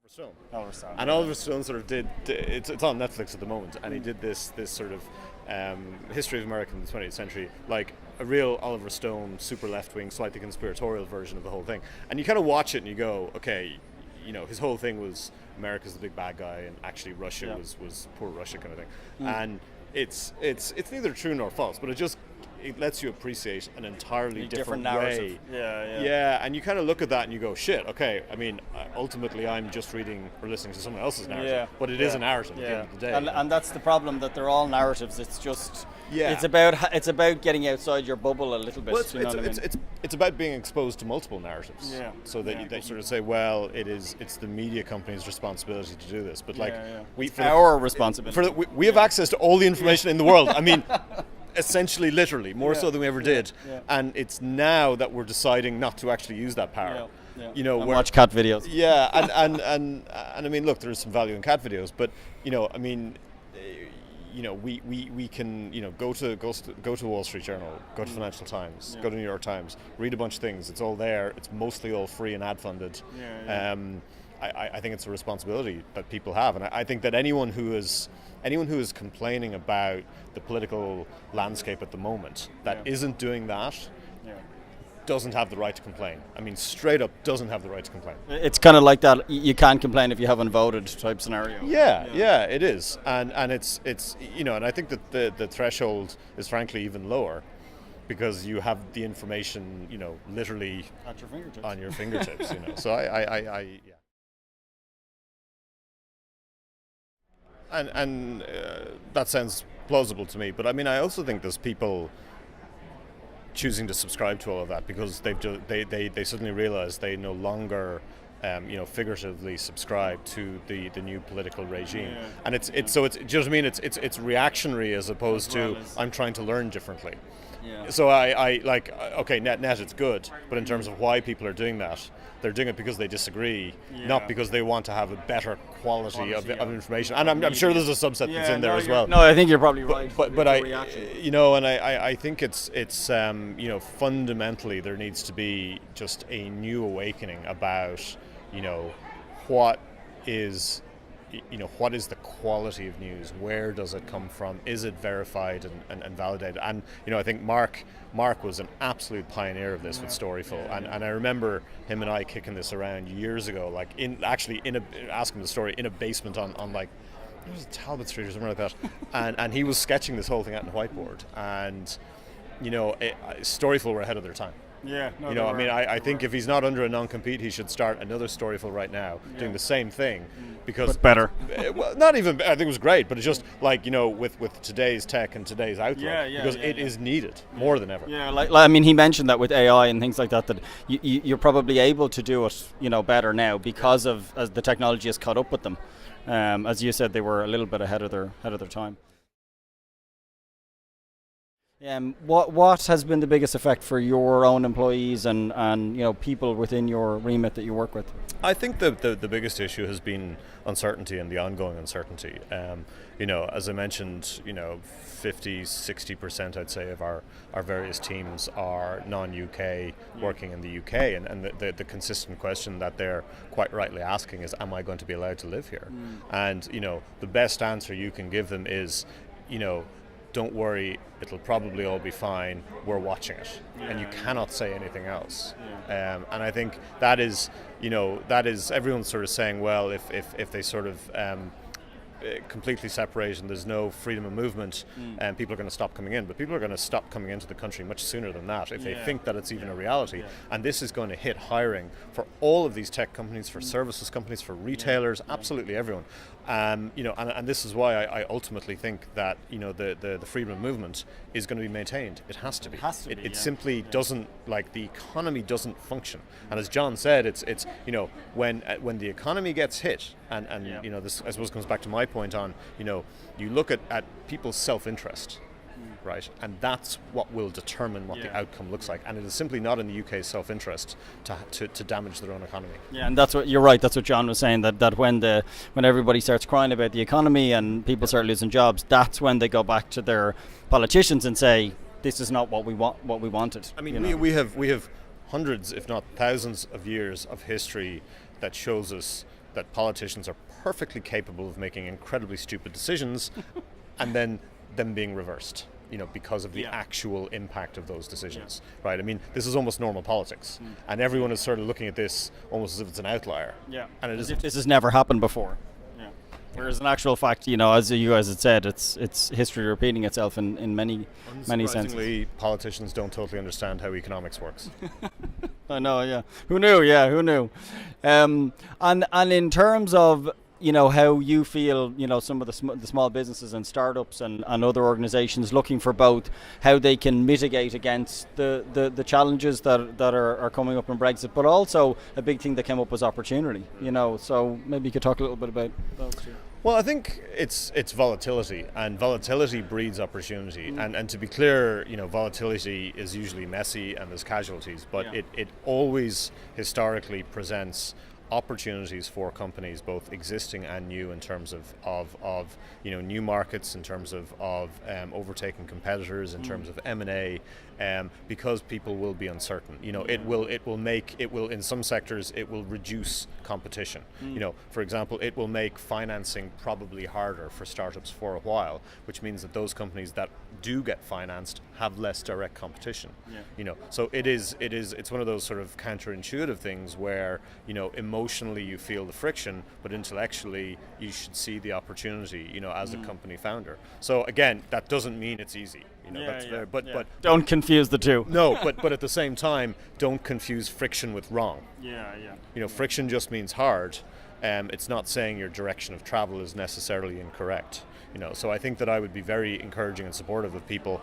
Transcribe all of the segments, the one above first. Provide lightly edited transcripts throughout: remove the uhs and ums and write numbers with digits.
Stone. Oliver Stone. And Oliver Stone sort of did it's on Netflix at the moment, and he did this sort of history of America in the 20th century, like a real Oliver Stone, super left-wing, slightly conspiratorial version of the whole thing. And you kind of watch it and you go, okay, his whole thing was America's the big bad guy, and actually Russia was poor Russia kind of thing. And it's neither true nor false, but it lets you appreciate an entirely different narrative. way. Yeah, and you kind of look at that and you go, shit, okay, I mean, ultimately I'm just reading or listening to someone else's narrative, but it is a narrative at the end of the day. And that's the problem, that they're all narratives. It's just, it's about getting outside your bubble a little bit. Well, it's about being exposed to multiple narratives, so that you sort of say, well, it's the media company's responsibility to do this, but our responsibility. We have access to all the information in the world. I mean, essentially, literally, more so than we ever did. And it's now that we're deciding not to actually use that power. And watch cat videos. Yeah, and I mean, look, there's some value in cat videos, but I mean, we can go to Wall Street Journal, go to Financial Times, go to New York Times, read a bunch of things. It's all there. It's mostly all free and ad funded. I think it's a responsibility that people have, and I think that anyone who is complaining about the political landscape at the moment that isn't doing that doesn't have the right to complain. I mean, straight up doesn't have the right to complain. It's kind of like that you can't complain if you haven't voted type scenario. Yeah, it is, and it's and I think that the threshold is frankly even lower, because you have the information literally at your fingertips. On your fingertips. So I And that sounds plausible to me, but I mean, I also think there's people choosing to subscribe to all of that because they suddenly realize they no longer figuratively subscribe to the new political regime, and it's do you know what I mean? It's reactionary as opposed to I'm trying to learn differently. So I like, okay, net it's good, but in terms of why people are doing that, they're doing it because they disagree, not because they want to have a better quality of information. And I'm sure there's a subset that's in there as well. No, I think you're probably right. But I think it's fundamentally there needs to be just a new awakening about what is the quality of news? Where does it come from? Is it verified and validated? And I think Mark was an absolute pioneer of this with Storyful, and I remember him and I kicking this around years ago, like asking the story in a basement on like it was Talbot Street or something like that, and he was sketching this whole thing out on the whiteboard, and Storyful were ahead of their time. I think if he's not under a non-compete, he should start another Storyful right now, doing the same thing, because but better. Well, not even. I think it was great, but it's just like with today's tech and today's outlook, because it is needed more than ever. Yeah, like I mean, he mentioned that with AI and things like that, that you're probably able to do it, better now because as the technology has caught up with them. As you said, they were a little bit ahead of their time. What has been the biggest effect for your own employees and people within your remit that you work with? I think the biggest issue has been uncertainty and the ongoing uncertainty. As I mentioned, 50-60% I'd say of our various teams are non-UK working in the UK, and the consistent question that they're quite rightly asking is, am I going to be allowed to live here? And the best answer you can give them is, don't worry, it'll probably all be fine, we're watching it. And you cannot say anything else. And I think that is everyone's sort of saying, well, if they sort of completely separate and there's no freedom of movement, and people are going to stop coming in. But people are going to stop coming into the country much sooner than that if they think that it's even a reality. And this is going to hit hiring for all of these tech companies, for services companies, for retailers, absolutely everyone. And this is why I ultimately think that the freedom of movement is going to be maintained. It has to be. It simply doesn't, like, the economy doesn't function. And as John said, it's when the economy gets hit, and this I suppose comes back to my point on you look at people's self-interest. Right, and that's what will determine what the outcome looks like, and it is simply not in the UK's self-interest to damage their own economy. Yeah, and that's what you're right. That's what John was saying. That when everybody starts crying about the economy and people start losing jobs, that's when they go back to their politicians and say, "This is not what we want. What we wanted." I mean, we have hundreds, if not thousands, of years of history that shows us that politicians are perfectly capable of making incredibly stupid decisions, and then them being reversed, because of the actual impact of those decisions, right? I mean, this is almost normal politics, and everyone is sort of looking at this almost as if it's an outlier. Yeah, and as if this has never happened before. Yeah. Whereas in actual fact, as you guys had said, it's history repeating itself in many senses. Unsurprisingly, politicians don't totally understand how economics works. I know, yeah. Who knew? Yeah, who knew? And in terms of how you feel, some of the small businesses and startups and other organizations looking for both how they can mitigate against the challenges that are coming up in Brexit, but also a big thing that came up was opportunity, so maybe you could talk a little bit about those two. Well, I think it's volatility, and volatility breeds opportunity. And to be clear, volatility is usually messy and there's casualties, but it always historically presents opportunities for companies, both existing and new, in terms of new markets, in terms of overtaking competitors, in terms of M&A, because people will be uncertain. It will in some sectors it will reduce competition. For example, it will make financing probably harder for startups for a while, which means that those companies that do get financed have less direct competition. So it's one of those sort of counterintuitive things where emotionally you feel the friction, but intellectually you should see the opportunity as a company founder. So again, that doesn't mean it's easy. But don't confuse the two. No, but at the same time, don't confuse friction with wrong. Yeah. Friction just means hard. It's not saying your direction of travel is necessarily incorrect. So I think that I would be very encouraging and supportive of people,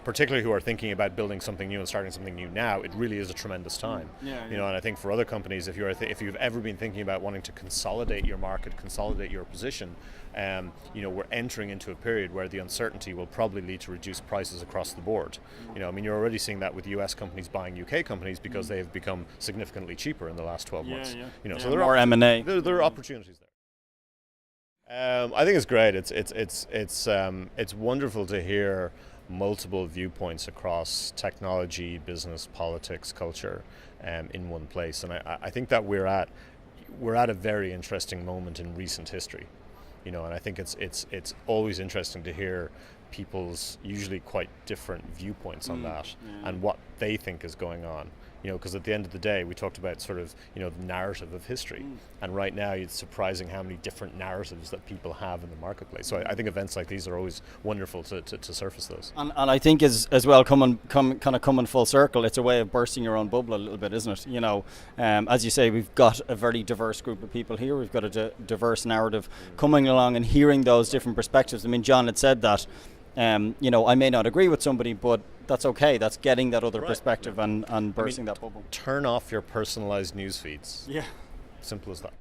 particularly who are thinking about building something new and starting something new now. It really is a tremendous time. And I think for other companies, if you've ever been thinking about wanting to consolidate your market, consolidate your position, we're entering into a period where the uncertainty will probably lead to reduced prices across the board. You're already seeing that with US companies buying UK companies because they have become significantly cheaper in the last 12 months. So there are more M&A. There are opportunities there. I think it's great. It's wonderful to hear multiple viewpoints across technology, business, politics, culture, in one place, and I think that we're at a very interesting moment in recent history, and I think it's always interesting to hear people's usually quite different viewpoints on that and what they think is going on. Because at the end of the day, we talked about sort of, the narrative of history. And right now, it's surprising how many different narratives that people have in the marketplace. So I think events like these are always wonderful to surface those. And I think as well, coming full circle, it's a way of bursting your own bubble a little bit, isn't it? As you say, we've got a very diverse group of people here. We've got a diverse narrative coming along and hearing those different perspectives. I mean, John had said that. I may not agree with somebody, but that's okay. That's getting that other perspective and bursting that bubble. Turn off your personalized news feeds. Yeah. Simple as that.